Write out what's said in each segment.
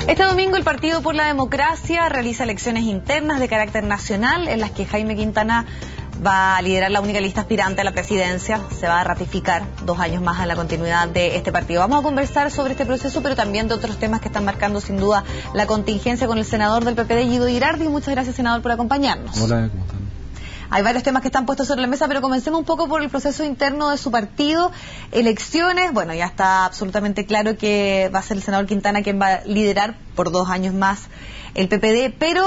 Este domingo el Partido por la Democracia realiza elecciones internas de carácter nacional en las que Jaime Quintana va a liderar la única lista aspirante a la presidencia. Se va a ratificar 2 años más en la continuidad de este partido. Vamos a conversar sobre este proceso, pero también de otros temas que están marcando sin duda la contingencia con el senador del PPD, Guido Girardi. Muchas gracias, senador, por acompañarnos. Hola, ¿cómo están? Hay varios temas que están puestos sobre la mesa, pero comencemos un poco por el proceso interno de su partido. Elecciones, bueno, ya está absolutamente claro que va a ser el senador Quintana quien va a liderar por 2 años más el PPD, pero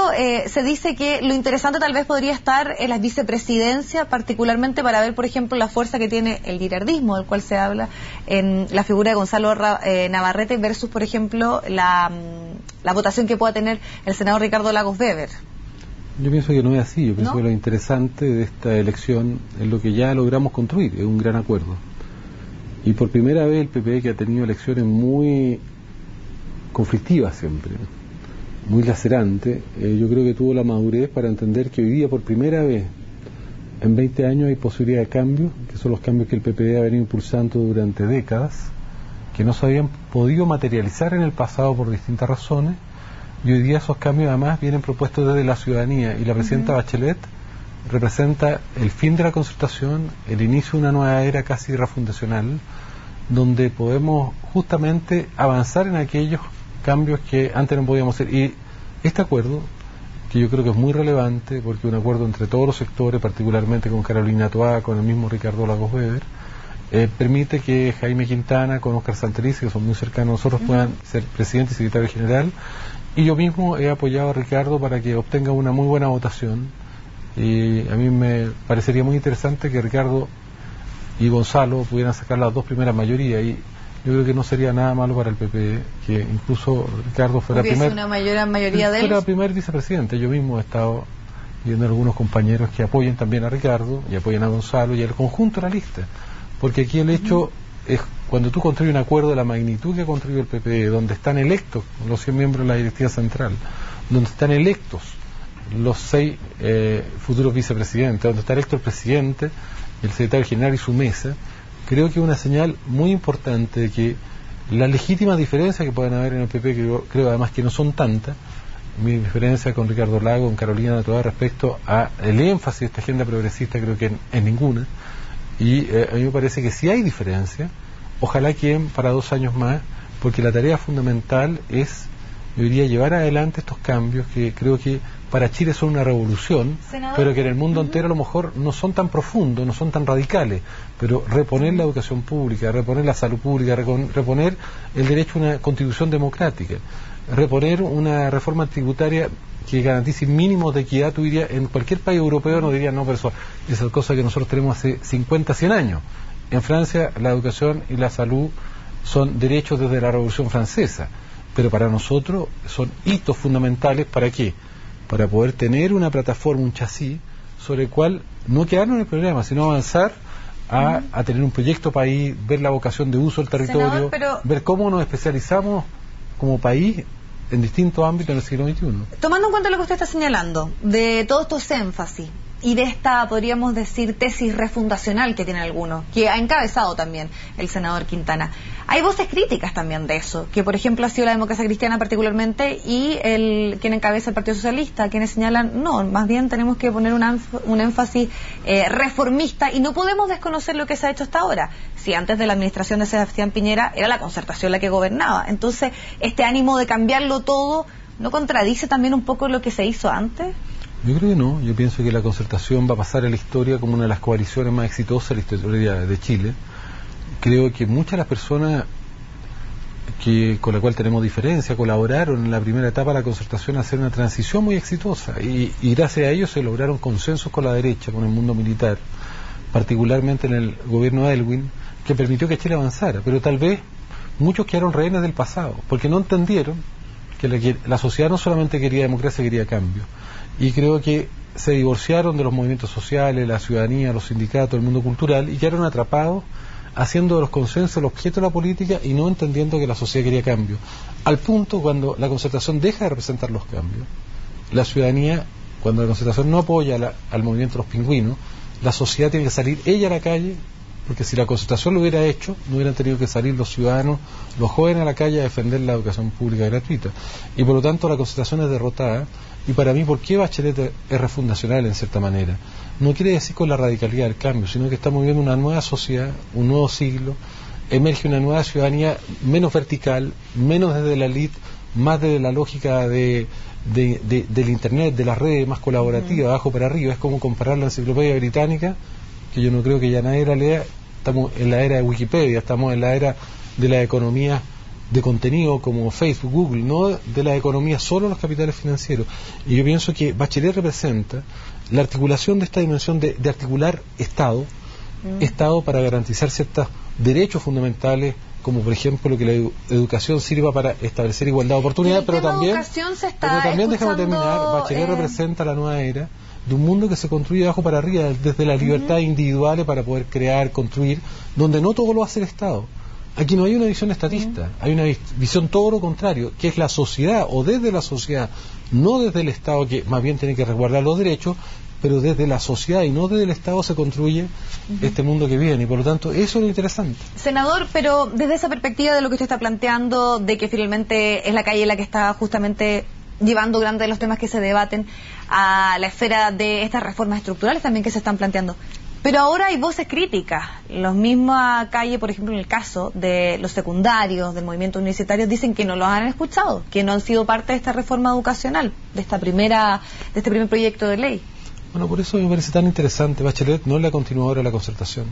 se dice que lo interesante tal vez podría estar en la vicepresidencia, particularmente para ver, por ejemplo, la fuerza que tiene el girardismo, del cual se habla en la figura de Gonzalo Navarrete, versus, por ejemplo, la votación que pueda tener el senador Ricardo Lagos Weber. Yo pienso que no es así. Yo pienso ¿No? que lo interesante de esta elección es lo que ya logramos construir, es un gran acuerdo. Y por primera vez el PPD, que ha tenido elecciones muy conflictivas siempre, muy lacerantes, yo creo que tuvo la madurez para entender que hoy día por primera vez en 20 años hay posibilidad de cambio, que son los cambios que el PPD ha venido impulsando durante décadas, que no se habían podido materializar en el pasado por distintas razones. Y hoy día esos cambios además vienen propuestos desde la ciudadanía, y la presidenta Bachelet representa el fin de la concertación, el inicio de una nueva era casi refundacional, donde podemos justamente avanzar en aquellos cambios que antes no podíamos hacer. Y este acuerdo, que yo creo que es muy relevante, porque es un acuerdo entre todos los sectores, particularmente con Carolina Toá, con el mismo Ricardo Lagos Weber, permite que Jaime Quintana con Óscar Santelices, que son muy cercanos a nosotros, puedan ser presidente y secretario general. Y yo mismo he apoyado a Ricardo para que obtenga una muy buena votación. Y a mí me parecería muy interesante que Ricardo y Gonzalo pudieran sacar las 2 primeras mayorías. Y yo creo que no sería nada malo para el PP que incluso Ricardo fuera primer vicepresidente. Yo mismo he estado viendo algunos compañeros que apoyen también a Ricardo y apoyen a Gonzalo y al conjunto de la lista. Porque aquí el hecho es cuando tú construyes un acuerdo de la magnitud que ha construido el PPD, donde están electos los 100 miembros de la directiva central, donde están electos los 6 futuros vicepresidentes, donde está electo el presidente, el secretario general y su mesa, creo que es una señal muy importante de que las legítimas diferencias que pueden haber en el PP, que creo además que no son tantas, mi diferencia con Ricardo Lagos, con Carolina Toá respecto al énfasis de esta agenda progresista, creo que en ninguna. Y a mí me parece que si hay diferencia, ojalá queden para 2 años más, porque la tarea fundamental es, yo diría, llevar adelante estos cambios que creo que para Chile son una revolución, senador, pero que en el mundo entero a lo mejor no son tan profundos, no son tan radicales, pero reponer la educación pública, reponer la salud pública, reponer el derecho a una constitución democrática, reponer una reforma tributaria que garantice mínimos de equidad. Tú dirías, en cualquier país europeo no diría, no, pero eso es cosa que nosotros tenemos hace 50, 100 años. En Francia la educación y la salud son derechos desde la Revolución Francesa, pero para nosotros son hitos fundamentales. ¿Para qué? Para poder tener una plataforma, un chasis, sobre el cual no quedarnos en el problema, sino avanzar a tener un proyecto país, ver la vocación de uso del territorio, senador, ver cómo nos especializamos como país en distintos ámbitos en el siglo XXI. Tomando en cuenta lo que usted está señalando, de todos estos énfasis y de esta, podríamos decir, tesis refundacional que tiene algunos, que ha encabezado también el senador Quintana, hay voces críticas también de eso, que por ejemplo ha sido la Democracia Cristiana particularmente y quien encabeza el Partido Socialista, quienes señalan, no, más bien tenemos que poner un énfasis reformista y no podemos desconocer lo que se ha hecho hasta ahora. Si antes de la administración de Sebastián Piñera era la Concertación la que gobernaba, entonces este ánimo de cambiarlo todo, ¿no contradice también un poco lo que se hizo antes? Yo creo que no. Yo pienso que la Concertación va a pasar a la historia como una de las coaliciones más exitosas de la historia de Chile. Creo que muchas de las personas con las cuales tenemos diferencia colaboraron en la primera etapa de la Concertación a hacer una transición muy exitosa y gracias a ello se lograron consensos con la derecha, con el mundo militar, particularmente en el gobierno de Aylwin, que permitió que Chile avanzara. Pero tal vez muchos quedaron rehenes del pasado, porque no entendieron que la sociedad no solamente quería democracia, quería cambio. Y creo que se divorciaron de los movimientos sociales, la ciudadanía, los sindicatos, el mundo cultural, y quedaron atrapados haciendo de los consensos el objeto de la política y no entendiendo que la sociedad quería cambio. Al punto, cuando la Concertación deja de representar los cambios, la ciudadanía, cuando la Concertación no apoya al movimiento de los pingüinos, la sociedad tiene que salir ella a la calle porque si la concertación lo hubiera hecho, no hubieran tenido que salir los ciudadanos, los jóvenes a la calle a defender la educación pública gratuita. Y por lo tanto la concertación es derrotada. Y para mí, ¿por qué Bachelet es refundacional en cierta manera? No quiere decir con la radicalidad del cambio, sino que estamos viviendo una nueva sociedad, un nuevo siglo, emerge una nueva ciudadanía menos vertical, menos desde la élite, más desde la lógica del internet, de las redes, más colaborativa, abajo para arriba. Es como comparar la enciclopedia británica, que yo no creo que ya nadie la lea. Estamos en la era de Wikipedia, estamos en la era de la economía de contenido como Facebook, Google, no de la economía solo de los capitales financieros. Y yo pienso que Bachelet representa la articulación de esta dimensión de articular Estado para garantizar ciertos derechos fundamentales, como por ejemplo que la educación sirva para establecer igualdad de oportunidades, pero también déjame terminar, Bachelet representa la nueva era de un mundo que se construye de abajo para arriba, desde las libertades individuales para poder crear, construir, donde no todo lo hace el Estado. Aquí no hay una visión estatista, hay una visión todo lo contrario, que es la sociedad, o desde la sociedad, no desde el Estado, que más bien tiene que resguardar los derechos, pero desde la sociedad y no desde el Estado se construye este mundo que viene, y por lo tanto eso es lo interesante. Senador, pero desde esa perspectiva de lo que usted está planteando, de que finalmente es la calle la que está justamente llevando grandes de los temas que se debaten a la esfera de estas reformas estructurales también que se están planteando. Pero ahora hay voces críticas. Los misma calle, por ejemplo, en el caso de los secundarios, del movimiento universitario, dicen que no los han escuchado, que no han sido parte de esta reforma educacional, de este primer proyecto de ley. Bueno, por eso me parece tan interesante. Bachelet no es la continuadora de la concertación.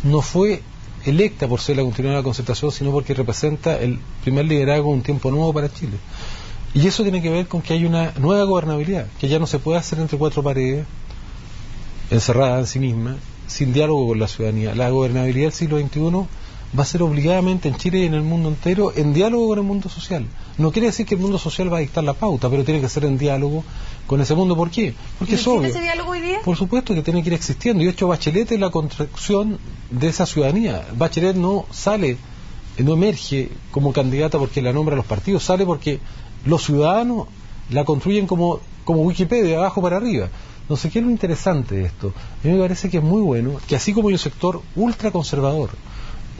No fue electa por ser la continuadora de la concertación, sino porque representa el primer liderazgo de un tiempo nuevo para Chile. Y eso tiene que ver con que hay una nueva gobernabilidad, que ya no se puede hacer entre cuatro paredes, encerrada en sí misma, sin diálogo con la ciudadanía. La gobernabilidad del siglo XXI va a ser obligadamente en Chile y en el mundo entero en diálogo con el mundo social. No quiere decir que el mundo social va a dictar la pauta, pero tiene que ser en diálogo con ese mundo. ¿Por qué? Porque es obvio. ¿Ese diálogo hoy día? Por supuesto que tiene que ir existiendo. Y de hecho Bachelet es la construcción de esa ciudadanía. Bachelet no emerge como candidata porque la nombra los partidos, sale porque los ciudadanos la construyen como Wikipedia, de abajo para arriba. No sé qué es lo interesante de esto. A mí me parece que es muy bueno que así como hay un sector ultraconservador,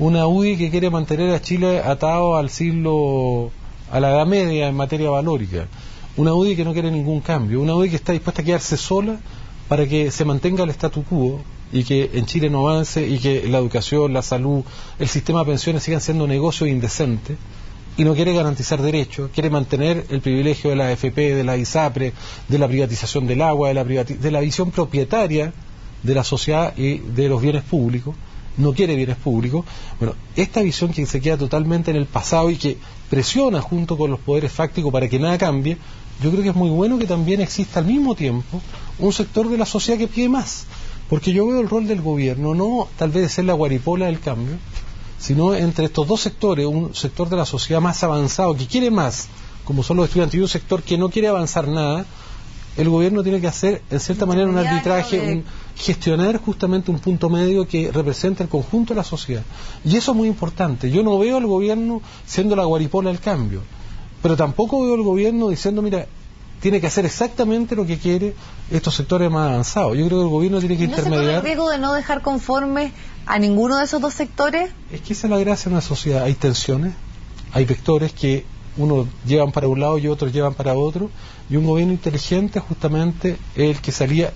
una UDI que quiere mantener a Chile atado a la Edad Media en materia valórica, una UDI que no quiere ningún cambio, una UDI que está dispuesta a quedarse sola para que se mantenga el statu quo y que en Chile no avance y que la educación, la salud, el sistema de pensiones sigan siendo negocios indecentes, y no quiere garantizar derechos, quiere mantener el privilegio de la AFP, de la ISAPRE, de la privatización del agua, de la visión propietaria de la sociedad y de los bienes públicos, no quiere bienes públicos. Bueno, esta visión que se queda totalmente en el pasado y que presiona junto con los poderes fácticos para que nada cambie, yo creo que es muy bueno que también exista al mismo tiempo un sector de la sociedad que pide más, porque yo veo el rol del gobierno no tal vez de ser la guaripola del cambio, sino entre estos dos sectores, un sector de la sociedad más avanzado que quiere más, como son los estudiantes, y un sector que no quiere avanzar nada. El gobierno tiene que hacer, en cierta manera, un arbitraje, gestionar justamente un punto medio que represente el conjunto de la sociedad. Y eso es muy importante. Yo no veo al gobierno siendo la guaripola del cambio, pero tampoco veo al gobierno diciendo, mira, tiene que hacer exactamente lo que quiere estos sectores más avanzados. Yo creo que el gobierno tiene que intermediar. ¿No se corre el riesgo de no dejar conformes a ninguno de esos dos sectores? Es que esa es la gracia de una sociedad. Hay tensiones, hay vectores que unos llevan para un lado y otros llevan para otro, y un gobierno inteligente justamente es el que salía.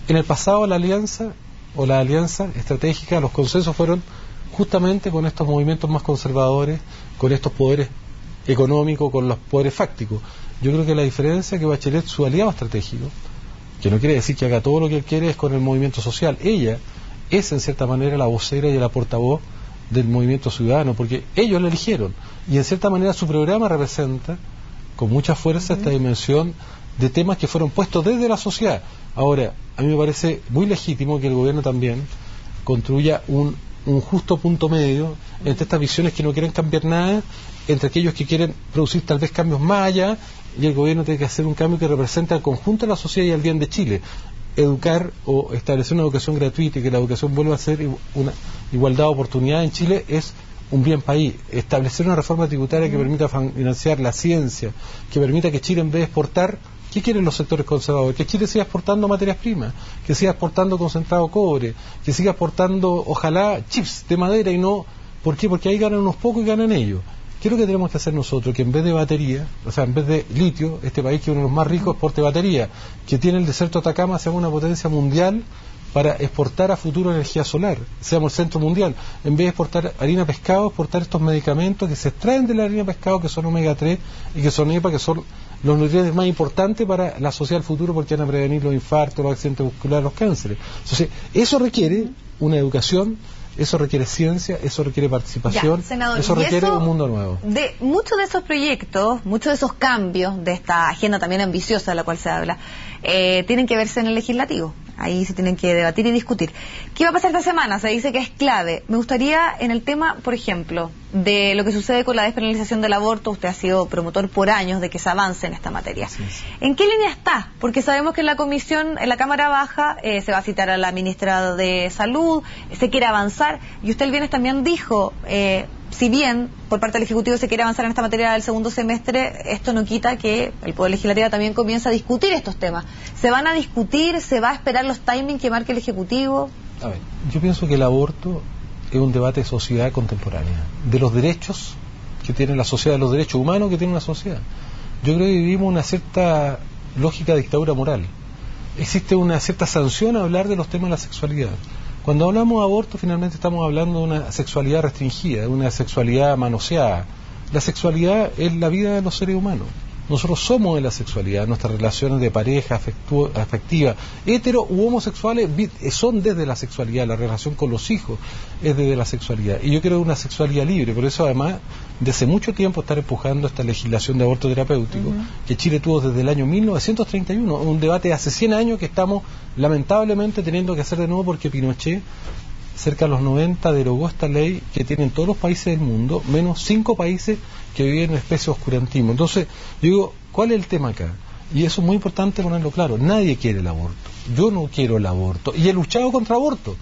En el pasado la alianza estratégica, los consensos fueron justamente con estos movimientos más conservadores, con estos poderes económicos, con los poderes fácticos. Yo creo que la diferencia es que Bachelet, su aliado estratégico, que no quiere decir que haga todo lo que él quiere, es con el movimiento social. Ella es en cierta manera la vocera y la portavoz del movimiento ciudadano, porque ellos la eligieron, y en cierta manera su programa representa con mucha fuerza esta dimensión de temas que fueron puestos desde la sociedad. Ahora, a mí me parece muy legítimo que el gobierno también construya un justo punto medio entre estas visiones que no quieren cambiar nada, entre aquellos que quieren producir tal vez cambios más allá, y el gobierno tiene que hacer un cambio que represente al conjunto de la sociedad y al bien de Chile. Educar o establecer una educación gratuita y que la educación vuelva a ser una igualdad de oportunidad en Chile es un bien país, establecer una reforma tributaria que permita financiar la ciencia, que permita que Chile, en vez de exportar, ¿qué quieren los sectores conservadores? Que Chile siga exportando materias primas, que siga exportando concentrado cobre, que siga exportando, ojalá, chips de madera y no... ¿Por qué? Porque ahí ganan unos pocos y ganan ellos. ¿Qué es lo que tenemos que hacer nosotros? Que en vez de batería, o sea, en vez de litio, este país que es uno de los más ricos exporte batería, que tiene el desierto de Atacama, sea una potencia mundial para exportar a futuro energía solar, seamos el centro mundial, en vez de exportar harina pescado, exportar estos medicamentos que se extraen de la harina pescado, que son omega 3 y que son EPA, que son los nutrientes más importantes para la sociedad del futuro, porque van a prevenir los infartos, los accidentes musculares, los cánceres. Entonces, eso requiere una educación, eso requiere ciencia, eso requiere participación, ya, senador, eso requiere un mundo nuevo. De muchos de esos proyectos, muchos de esos cambios de esta agenda también ambiciosa de la cual se habla, tienen que verse en el legislativo. Ahí se tienen que debatir y discutir. ¿Qué va a pasar esta semana? Se dice que es clave. Me gustaría, en el tema, por ejemplo, de lo que sucede con la despenalización del aborto, usted ha sido promotor por años de que se avance en esta materia. Sí. ¿En qué línea está? Porque sabemos que en la comisión, en la Cámara Baja, se va a citar a la ministra de Salud, se quiere avanzar, y usted el viernes también dijo, si bien por parte del Ejecutivo se quiere avanzar en esta materia del segundo semestre, esto no quita que el Poder Legislativo también comience a discutir estos temas. ¿Se van a discutir? ¿Se va a esperar los timings que marque el Ejecutivo? A ver, yo pienso que el aborto es un debate de sociedad contemporánea, de los derechos que tiene la sociedad, de los derechos humanos que tiene una sociedad. Yo creo que vivimos una cierta lógica de dictadura moral. Existe una cierta sanción a hablar de los temas de la sexualidad. Cuando hablamos de aborto, finalmente estamos hablando de una sexualidad restringida, de una sexualidad manoseada. La sexualidad es la vida de los seres humanos. Nosotros somos de la sexualidad, nuestras relaciones de pareja, afectiva, hetero u homosexuales son desde la sexualidad, la relación con los hijos es desde la sexualidad. Y yo quiero una sexualidad libre, por eso además, desde mucho tiempo estar empujando esta legislación de aborto terapéutico, que Chile tuvo desde el año 1931, un debate de hace 100 años que estamos lamentablemente teniendo que hacer de nuevo porque Pinochet, cerca de los 90, derogó esta ley que tienen todos los países del mundo, menos 5 países que viven en especie de oscurantismo. Entonces, yo digo, ¿cuál es el tema acá? Y eso es muy importante ponerlo claro. Nadie quiere el aborto. Yo no quiero el aborto. Y he luchado contra el aborto.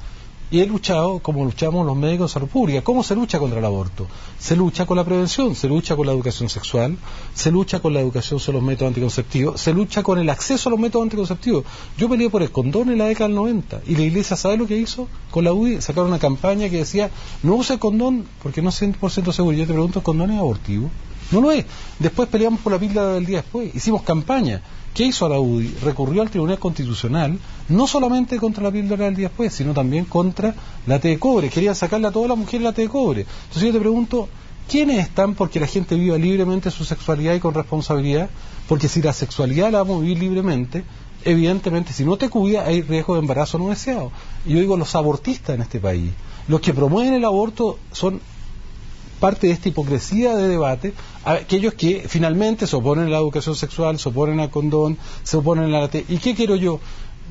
Y he luchado como luchamos los médicos de salud pública. ¿Cómo se lucha contra el aborto? Se lucha con la prevención, se lucha con la educación sexual, se lucha con la educación sobre los métodos anticonceptivos, se lucha con el acceso a los métodos anticonceptivos. Yo peleé por el condón en la década del 90 y la iglesia, ¿sabe lo que hizo? Con la UDI sacaron una campaña que decía, no use el condón porque no es 100% seguro. Yo te pregunto, ¿el condón es abortivo? No lo es. Después peleamos por la píldora del día después, hicimos campaña. ¿Qué hizo la UDI? Recurrió al Tribunal Constitucional, no solamente contra la píldora del día después, sino también contra la T de cobre. Querían sacarle a todas las mujeres la T de cobre. Entonces yo te pregunto, ¿quiénes están porque la gente viva libremente su sexualidad y con responsabilidad? Porque si la sexualidad la vamos a vivir libremente, evidentemente si no te cuida hay riesgo de embarazo no deseado. Y yo digo, los abortistas en este país, los que promueven el aborto son parte de esta hipocresía de debate, aquellos que finalmente se oponen a la educación sexual, se oponen al condón, se oponen a la T. ¿Y qué quiero yo?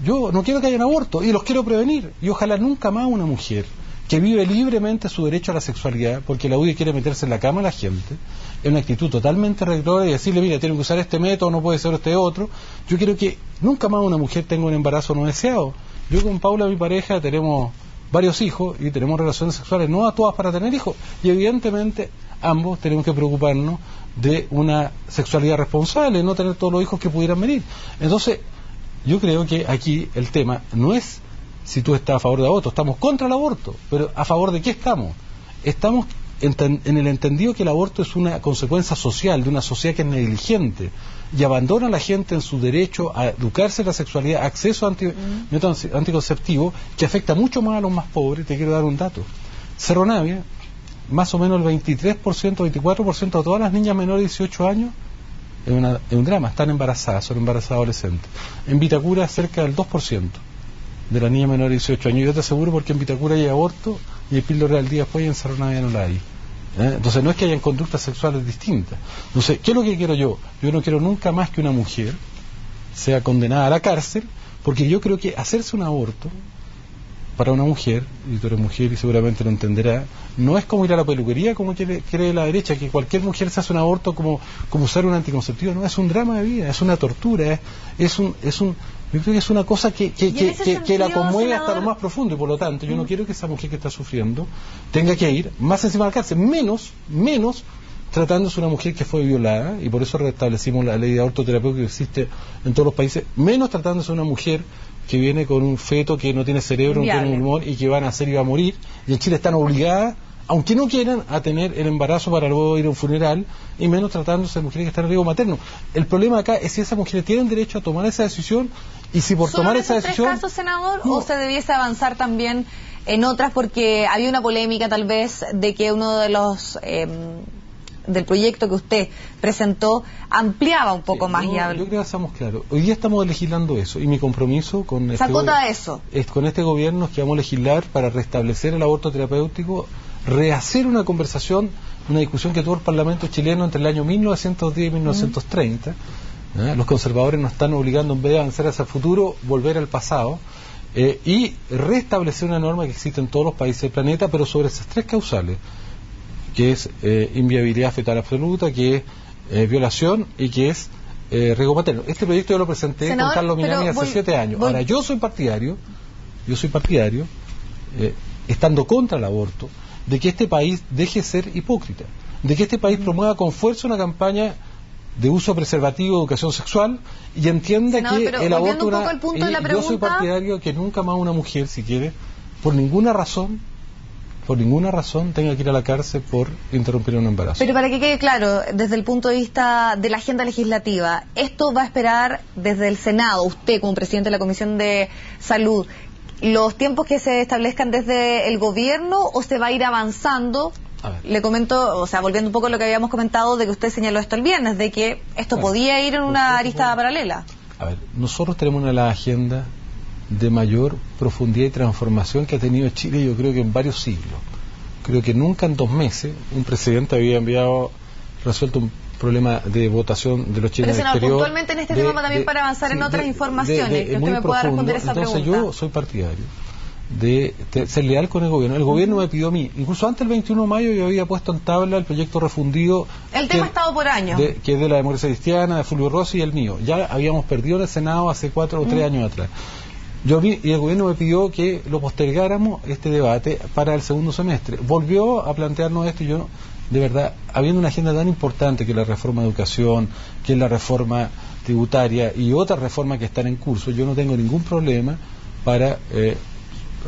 Yo no quiero que hayan aborto y los quiero prevenir. Y ojalá nunca más una mujer que vive libremente su derecho a la sexualidad, porque la UDI quiere meterse en la cama a la gente, en una actitud totalmente retrógrada y decirle, mira, tienen que usar este método, no puede ser este otro. Yo quiero que nunca más una mujer tenga un embarazo no deseado. Yo con Paula, mi pareja, tenemos varios hijos y tenemos relaciones sexuales, no a todas para tener hijos, y evidentemente ambos tenemos que preocuparnos de una sexualidad responsable, no tener todos los hijos que pudieran venir. Entonces, yo creo que aquí el tema no es si tú estás a favor del aborto, estamos contra el aborto, pero ¿a favor de qué estamos? Estamos en el entendido que el aborto es una consecuencia social de una sociedad que es negligente y abandona a la gente en su derecho a educarse en la sexualidad, acceso a métodos anticonceptivos, que afecta mucho más a los más pobres. Te quiero dar un dato. Cerro Navia, más o menos el 23%, 24% de todas las niñas menores de 18 años, es un drama, están embarazadas, son embarazadas adolescentes. En Vitacura cerca del 2% de las niñas menores de 18 años. Yo te aseguro porque en Vitacura hay aborto y hay píldora al día después y en Cerro Navia no la hay. Entonces no es que hayan conductas sexuales distintas. Entonces, ¿qué es lo que quiero yo? Yo no quiero nunca más que una mujer sea condenada a la cárcel, porque yo creo que hacerse un aborto para una mujer, y tú eres mujer y seguramente lo entenderás, no es como ir a la peluquería como cree la derecha, que cualquier mujer se hace un aborto como usar un anticonceptivo. No, es un drama de vida, es una tortura, yo creo que es una cosa que la conmueve hasta lo más profundo, y por lo tanto yo no quiero que esa mujer que está sufriendo tenga que ir más encima del cárcel, menos tratándose de una mujer que fue violada, y por eso restablecimos la ley de aborto terapéutico que existe en todos los países, menos tratándose de una mujer que viene con un feto que no tiene cerebro, no tiene pulmón y que va a nacer y va a morir, y en Chile están obligadas, aunque no quieran, a tener el embarazo para luego ir a un funeral, y menos tratándose de mujeres que están en riesgo materno. El problema acá es si esas mujeres tienen derecho a tomar esa decisión, y si por tomar esa decisión... ¿Solo en esos 3 casos, senador, o se debiese avanzar también en otras? Porque había una polémica tal vez de que uno de los... del proyecto que usted presentó ampliaba un poco más. Yo creo que estamos claros. Hoy día estamos legislando eso, y mi compromiso con este gobierno es que vamos a legislar para restablecer el aborto terapéutico, rehacer una conversación, una discusión que tuvo el Parlamento chileno entre el año 1910 y 1930. Los conservadores nos están obligando, en vez de avanzar hacia el futuro, volver al pasado, y restablecer una norma que existe en todos los países del planeta, pero sobre esas 3 causales, que es inviabilidad fetal absoluta, que es violación y que es riesgo materno. Este proyecto yo lo presenté, senador, con Carlos Minami hace 7 años. Ahora, yo soy partidario, estando contra el aborto, de que este país deje de ser hipócrita, de que este país promueva con fuerza una campaña de uso preservativo de educación sexual, y entienda que el aborto yo soy partidario que nunca más una mujer, si quiere, por ninguna razón tenga que ir a la cárcel por interrumpir un embarazo. Pero para que quede claro, desde el punto de vista de la agenda legislativa, ¿esto va a esperar desde el Senado, usted como presidente de la Comisión de Salud, los tiempos que se establezcan desde el gobierno, o se va a ir avanzando? Le comento, o sea, volviendo un poco a lo que habíamos comentado, de que usted señaló esto el viernes, de que esto podía ir en una arista paralela. A ver, nosotros tenemos una agenda de mayor profundidad y transformación que ha tenido Chile, yo creo que en varios siglos. Creo que nunca en 2 meses un presidente había resuelto un problema de votación de los chilenos en el exterior. Puntualmente en este tema también para avanzar en otras informaciones, que usted me pueda responder esa pregunta. Entonces yo soy partidario de ser leal con el gobierno. El gobierno me pidió a mí, incluso antes del 21 de mayo yo había puesto en tabla el proyecto refundido. El tema ha estado por años. Que es de la democracia cristiana, de Fulvio Rossi y el mío. Ya habíamos perdido en el Senado hace 4 o 3 años atrás. Y el gobierno me pidió que lo postergáramos este debate para el segundo semestre. Volvió a plantearnos esto, y yo, de verdad, habiendo una agenda tan importante que la reforma de educación, que es la reforma tributaria y otras reformas que están en curso, yo no tengo ningún problema para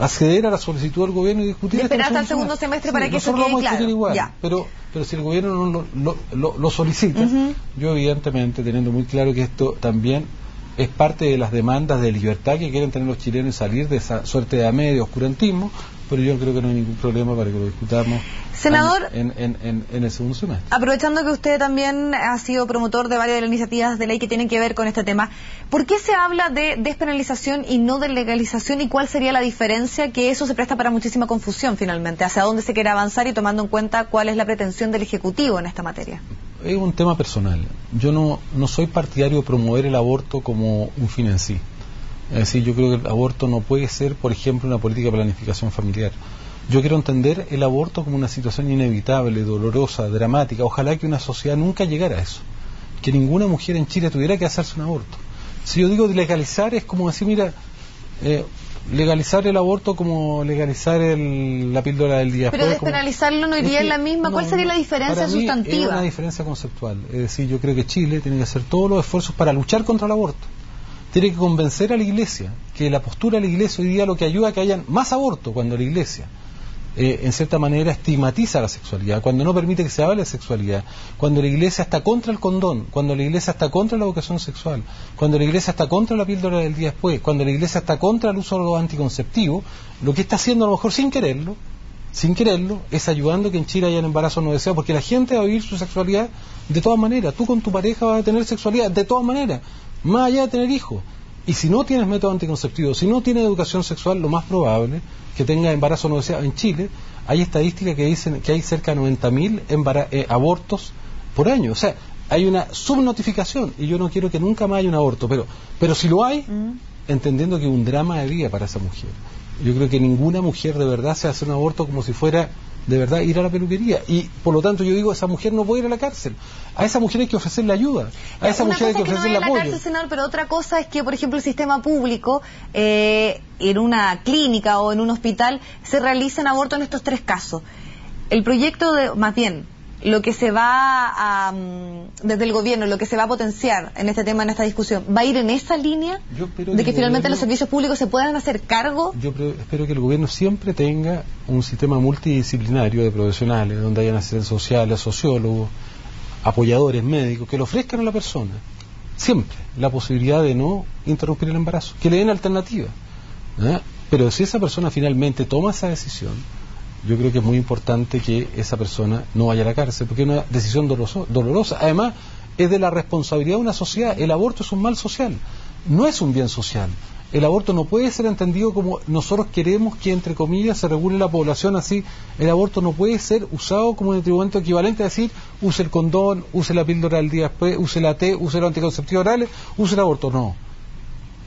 acceder a la solicitud del gobierno y discutir. Esperar hasta el segundo semestre para que eso quede vamos a claro. Igual, pero si el gobierno no lo solicita, yo evidentemente, teniendo muy claro que esto también es parte de las demandas de libertad que quieren tener los chilenos, salir de esa suerte de AME, de oscurantismo, pero yo creo que no hay ningún problema para que lo discutamos, senador, en el segundo semestre. Aprovechando que usted también ha sido promotor de varias de las iniciativas de ley que tienen que ver con este tema, ¿por qué se habla de despenalización y no de legalización, y cuál sería la diferencia? Que eso se presta para muchísima confusión finalmente, hacia dónde se quiere avanzar y tomando en cuenta cuál es la pretensión del Ejecutivo en esta materia. Es un tema personal. Yo no soy partidario de promover el aborto como un fin en sí. Es decir, yo creo que el aborto no puede ser, por ejemplo, una política de planificación familiar. Yo quiero entender el aborto como una situación inevitable, dolorosa, dramática. Ojalá que una sociedad nunca llegara a eso, que ninguna mujer en Chile tuviera que hacerse un aborto. Si yo digo legalizar, es como decir, mira, legalizar el aborto como legalizar la píldora del día. Pero despenalizarlo no iría en la misma. ¿Cuál sería la diferencia sustantiva? Es una diferencia conceptual. Es decir, yo creo que Chile tiene que hacer todos los esfuerzos para luchar contra el aborto. Tiene que convencer a la Iglesia, que la postura de la Iglesia hoy día lo que ayuda a que hayan más aborto, cuando la Iglesia en cierta manera estigmatiza la sexualidad, cuando no permite que se hable de sexualidad, cuando la Iglesia está contra el condón, cuando la Iglesia está contra la educación sexual, cuando la Iglesia está contra la píldora del día después, cuando la Iglesia está contra el uso de los anticonceptivos. Lo que está haciendo, a lo mejor sin quererlo, es ayudando que en Chile hayan embarazos no deseados, porque la gente va a vivir su sexualidad de todas maneras. Tú con tu pareja vas a tener sexualidad de todas maneras, más allá de tener hijos. Y si no tienes método anticonceptivo, si no tienes educación sexual, lo más probable que tengas embarazo no deseado. En Chile hay estadísticas que dicen que hay cerca de 90.000 abortos por año. O sea, hay una subnotificación, y yo no quiero que nunca más haya un aborto, pero si lo hay, entendiendo que es un drama de vida para esa mujer, Yo creo que ninguna mujer de verdad se hace un aborto como si fuera de verdad ir a la peluquería, y por lo tanto yo digo, esa mujer no puede ir a la cárcel. A esa mujer hay que ofrecerle ayuda, a esa mujer hay que ofrecerle apoyo. Cárcel, senador, pero otra cosa es que, por ejemplo, el sistema público, en una clínica o en un hospital, se realizan abortos en estos 3 casos. El proyecto más bien, lo que se va a, desde el gobierno, lo que se va a potenciar en este tema, en esta discusión, ¿va a ir en esa línea de que finalmente los servicios públicos se puedan hacer cargo? Yo espero que el gobierno siempre tenga un sistema multidisciplinario de profesionales, donde hayan asistentes sociales, sociólogos, apoyadores médicos, que le ofrezcan a la persona siempre la posibilidad de no interrumpir el embarazo, que le den alternativa. Pero si esa persona finalmente toma esa decisión, yo creo que es muy importante que esa persona no vaya a la cárcel, porque es una decisión dolorosa. Además, es de la responsabilidad de una sociedad. El aborto es un mal social, no es un bien social. El aborto no puede ser entendido como nosotros queremos que, entre comillas, se regule la población así. El aborto no puede ser usado como un instrumento equivalente a decir, use el condón, use la píldora del día después, use la T, use los anticonceptivos orales, use el aborto. No.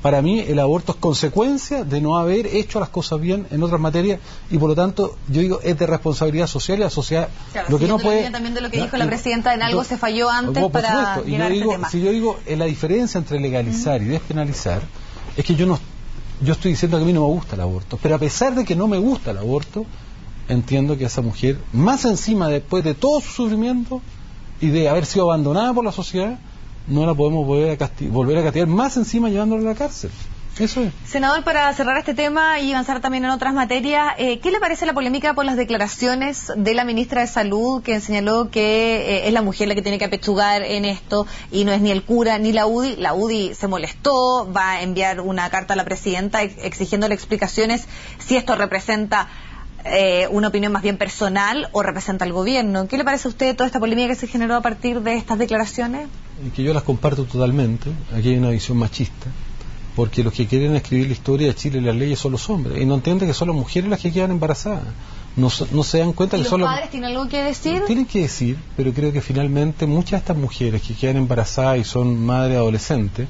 Para mí el aborto es consecuencia de no haber hecho las cosas bien en otras materias, y por lo tanto yo digo, es de responsabilidad social, y la sociedad lo que no puede... También de lo que dijo la presidenta, en algo se falló antes para llegar a este tema. Si yo digo, la diferencia entre legalizar y despenalizar es que yo estoy diciendo que a mí no me gusta el aborto, pero a pesar de que no me gusta el aborto, entiendo que esa mujer, más encima después de todo su sufrimiento y de haber sido abandonada por la sociedad, no la podemos volver a castigar, más encima llevándola a la cárcel. Eso es. Senador, para cerrar este tema y avanzar también en otras materias, ¿qué le parece la polémica por las declaraciones de la ministra de Salud, que señaló que es la mujer la que tiene que apechugar en esto y no es ni el cura ni la UDI? La UDI se molestó, va a enviar una carta a la presidenta exigiéndole explicaciones si esto representa una opinión más bien personal o representa al gobierno. ¿Qué le parece a usted toda esta polémica que se generó a partir de estas declaraciones? Que yo las comparto totalmente. Aquí hay una visión machista, porque los que quieren escribir la historia de Chile y las leyes son los hombres, y no entienden que son las mujeres las que quedan embarazadas. No se dan cuenta que son los padres tienen algo que decir. Tienen que decir, pero creo que finalmente muchas de estas mujeres que quedan embarazadas y son madres adolescentes,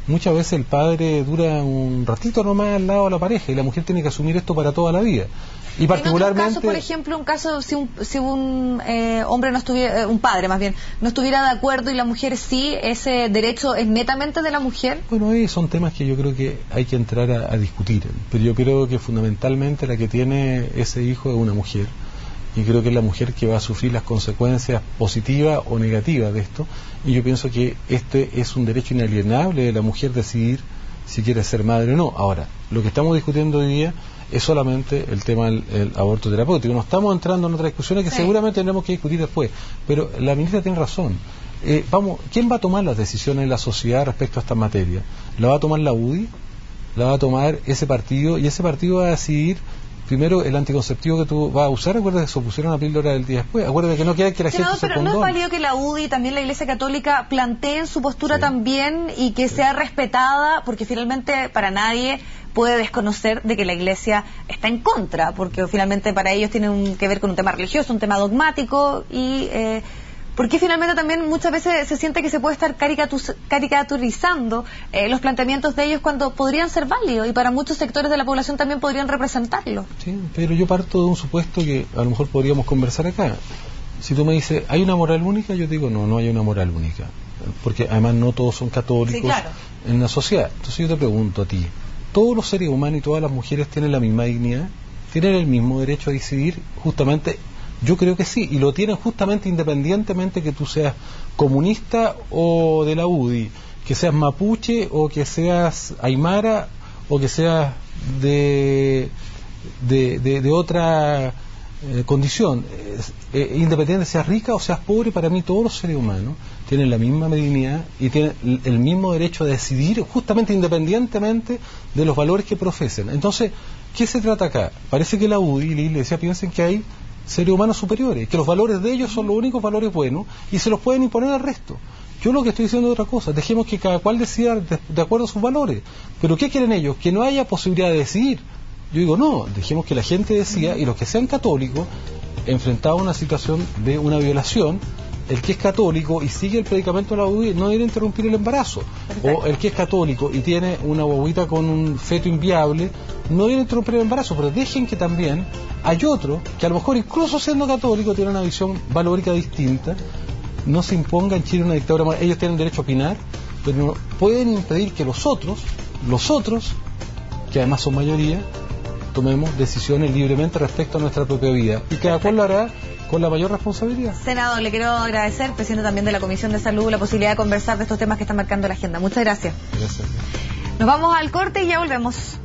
muchas veces el padre dura un ratito nomás al lado de la pareja, y la mujer tiene que asumir esto para toda la vida. Y particularmente, en otros casos, por ejemplo, un caso si un hombre no estuviera, un padre más bien, no estuviera de acuerdo y la mujer sí, ese derecho es netamente de la mujer. Bueno, son temas que yo creo que hay que entrar a discutir, pero yo creo que fundamentalmente la que tiene ese hijo es una mujer, y creo que es la mujer que va a sufrir las consecuencias positivas o negativas de esto, y yo pienso que este es un derecho inalienable de la mujer decidir si quiere ser madre o no. Ahora, lo que estamos discutiendo hoy día es solamente el tema del aborto terapéutico. No estamos entrando en otras discusiones que seguramente tendremos que discutir después, pero la ministra tiene razón. ¿Quién va a tomar las decisiones en la sociedad respecto a esta materia? ¿La va a tomar la UDI? ¿La va a tomar ese partido? Y ese partido va a decidir primero el anticonceptivo que tú vas a usar. Acuérdate que se opusieron a la píldora del día después. Acuérdate que no quiere que la gente se condone. ¿No es válido que la UDI y también la Iglesia Católica planteen su postura también y que sea respetada? Porque finalmente para nadie puede desconocer de que la Iglesia está en contra, porque finalmente para ellos tiene que ver con un tema religioso, un tema dogmático, y porque finalmente también muchas veces se siente que se puede estar caricaturizando los planteamientos de ellos cuando podrían ser válidos, y para muchos sectores de la población también podrían representarlo. Sí, pero yo parto de un supuesto que a lo mejor podríamos conversar acá. Si tú me dices, ¿hay una moral única? Yo digo, no hay una moral única, porque además no todos son católicos en la sociedad. Entonces yo te pregunto a ti, ¿todos los seres humanos y todas las mujeres tienen la misma dignidad? ¿Tienen el mismo derecho a decidir? Justamente, yo creo que sí, y lo tienen justamente independientemente que tú seas comunista o de la UDI, que seas mapuche o que seas aymara o que seas de otra condición. Independiente seas rica o seas pobre, para mí todos los seres humanos tienen la misma dignidad y tienen el mismo derecho a decidir, justamente independientemente de los valores que profesen. Entonces, ¿qué se trata acá? Parece que la UDI y la Iglesia piensan que hay seres humanos superiores, que los valores de ellos son los únicos valores buenos y se los pueden imponer al resto. Yo lo que estoy diciendo es otra cosa. Dejemos que cada cual decida de acuerdo a sus valores. ¿Pero qué quieren ellos? Que no haya posibilidad de decidir. Yo digo, no, dejemos que la gente decida, y los que sean católicos, enfrentados a una situación de una violación, el que es católico y sigue el predicamento de la UDI no debe interrumpir el embarazo. Perfecto. O el que es católico y tiene una guaguita con un feto inviable no debe interrumpir el embarazo, pero dejen que también hay otro que a lo mejor incluso siendo católico tiene una visión valórica distinta. No se imponga en Chile una dictadura moral. Ellos tienen derecho a opinar, pero no pueden impedir que los otros, que además son mayoría, tomemos decisiones libremente respecto a nuestra propia vida. Y cada cual lo hará con la mayor responsabilidad. Senador, le quiero agradecer, presidente también de la Comisión de Salud, la posibilidad de conversar de estos temas que están marcando la agenda. Muchas gracias. Gracias. Nos vamos al corte y ya volvemos.